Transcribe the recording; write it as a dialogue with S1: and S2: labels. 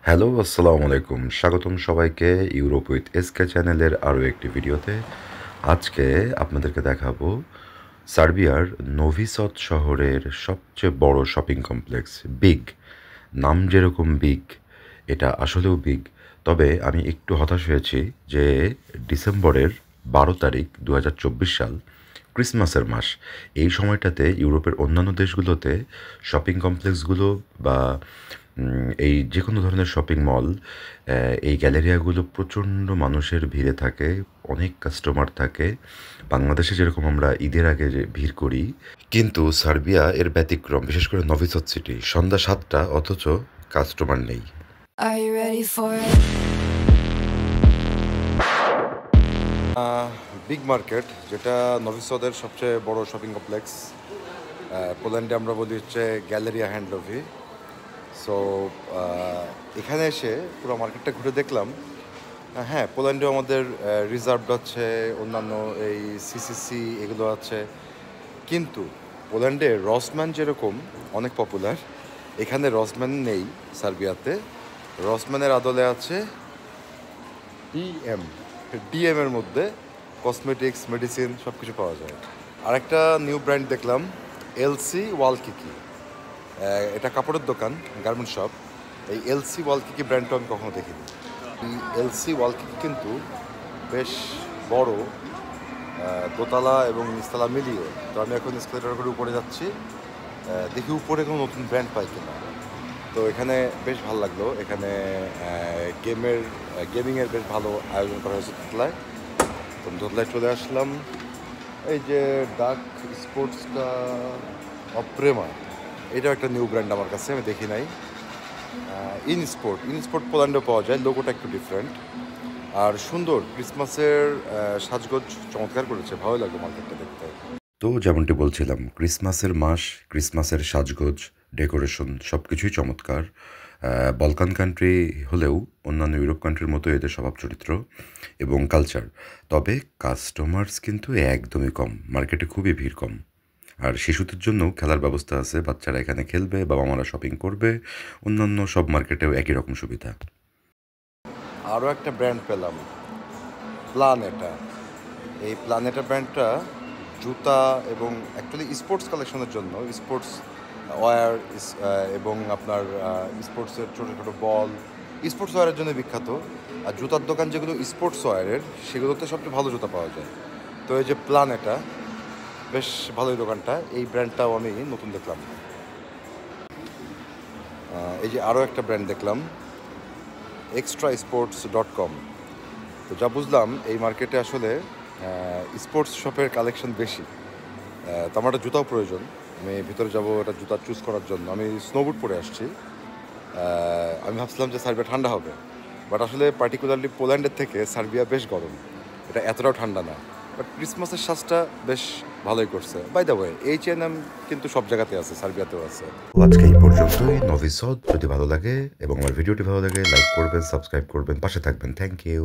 S1: Hello, আসসালামু আলাইকুম। স্বাগতম সবাইকে ইউরোপ উইথ এসকে চ্যানেলের আরও একটি ভিডিওতে। আজকে আপনাদেরকে দেখাবো সার্বিয়ার নোভি সদ শহরের সবচেয়ে বড় শপিং কমপ্লেক্স বিগ। নাম যেরকম বিগ, এটা আসলেও বিগ। তবে আমি একটু হতাশ হয়েছি যে ডিসেম্বরের 12 তারিখ 2024 সাল, ক্রিসমাসের মাস। এই সময়টাতে ইউরোপের অন্যান্য দেশগুলোতে শপিং কমপ্লেক্সগুলো বা এই যে কোনো ধরনের শপিং মল, এই গ্যালেরিয়াগুলো প্রচণ্ড মানুষের ভিড়ে থাকে, অনেক কাস্টমার থাকে। বাংলাদেশে যেরকম আমরা ঈদের আগে যে ভিড় করি, কিন্তু সার্বিয়া এর ব্যতিক্রম। বিশেষ করে নভি সদ সিটি সন্ধ্যা 7টা, অথচ কাস্টমার নেই।
S2: Are you ready for it?
S3: Big market, যেটা নভি সদের সবচেয়ে বড় শপিং কমপ্লেক্স। পোল্যান্ডে আমরা বলি হচ্ছে গ্যালেরিয়া হ্যান্ডলভি। সো এখানে এসে পুরো মার্কেটটা ঘুরে দেখলাম। হ্যাঁ, পোল্যান্ডেও আমাদের রিজার্ভড আছে, অন্যান্য এই সিসিসি এগুলো আছে, কিন্তু পোল্যান্ডে রসম্যান যেরকম অনেক পপুলার, এখানে রসম্যান নেই সার্বিয়াতে। রসম্যানের আদলে আছে ডিএম। ডিএম এর মধ্যে কসমেটিক্স, মেডিসিন সব কিছু পাওয়া যায়। আরেকটা নিউ ব্র্যান্ড দেখলাম, এলসি ওয়ালকিকি। এটা কাপড়ের দোকান, গার্মেন্ট শপ। এই এলসি ওয়ালকিকি ব্র্যান্ডটা আমি কখনো দেখিনি। এই এলসি ওয়ালকিকি কিন্তু বেশ বড়, দোতলা এবং নিচতলা মিলিয়ে। তো আমি এখন এসকেলেটর করে উপরে যাচ্ছি, দেখি উপরে কোনো নতুন ব্র্যান্ড পাই কিনা। তো এখানে বেশ ভালো লাগলো। এখানে গেমিংয়ের বেশ ভালো আয়োজন করা হয়েছে দোতলায়। তো দোতলায় চলে আসলাম। এই যে ডার্ক স্পোর্টসটা অপ্রেমা, এটাও একটা নিউ ব্র্যান্ড আমার কাছে, আমি দেখি নাই। ইনস্পোর্ট পোল্যান্ডেও পাওয়া যায়, লোগোটা একটু ডিফারেন্ট আর সুন্দর। ক্রিসমাসের সাজগোজ চমৎকার করেছে, ভালো লাগলো মার্কেটটা দেখতে।
S1: তো যেমনটি বলছিলাম, ক্রিসমাসের মাস, ক্রিসমাসের সাজগোজ, ডেকোরেশন সব কিছুই চমৎকার। বলকান কান্ট্রি হলেও অন্যান্য ইউরোপ কান্ট্রির মতো এদের স্বভাব চরিত্র এবং কালচার। তবে কাস্টমার্স কিন্তু একদমই কম, মার্কেটে খুবই ভিড় কম। আর শিশুদের জন্য খেলার ব্যবস্থা আছে, বাচ্চারা এখানে খেলবে, বাবা মারা শপিং করবে। অন্যান্য সব মার্কেটেও একই রকম সুবিধা।
S3: আরও একটা ব্র্যান্ড পেলাম, প্লানেটা। এই প্লানেটা ব্র্যান্ডটা জুতা এবং অ্যাকচুয়ালি স্পোর্টস কালেকশনের জন্য, স্পোর্টস ওয়্যার এবং আপনার স্পোর্টসের ছোটো ছোটো বল, স্পোর্টস ওয়্যারের জন্য বিখ্যাত। আর জুতার দোকান যেগুলো স্পোর্টস ওয়্যারের, সেগুলোতে সবচেয়ে ভালো জুতা পাওয়া যায়। তো এই যে প্লানেটা, বেশ ভালোই দোকানটা। এই ব্র্যান্ডটাও আমি নতুন দেখলাম। এই যে আরও একটা ব্র্যান্ড দেখলাম, extrasports.com। তো যা বুঝলাম, এই মার্কেটে আসলে স্পোর্টস শপের কালেকশন বেশি। তো আমার একটা জুতাও প্রয়োজন, আমি ভিতরে যাব একটা জুতা চুজ করার জন্য। আমি স্নোবুট পরে আসছি। আমি ভাবছিলাম যে সার্বিয়া ঠান্ডা হবে, বাট আসলে পার্টিকুলারলি পোল্যান্ডের থেকে সার্বিয়া বেশ গরম, এটা এতটাও ঠান্ডা না। বাট ক্রিসমাসের সাজটা বেশ ভালোই করছে। বাই দ্য ওয়ে, H&M কিন্তু সব জায়গাতে আছে, সার্বিয়াতেও আছে।
S1: আজকে এই পর্যন্তই। নভি সদ যদি ভালো লাগে এবং আমার ভিডিওটি ভালো লাগে, লাইক করবেন, সাবস্ক্রাইব করবেন, পাশে থাকবেন। Thank you.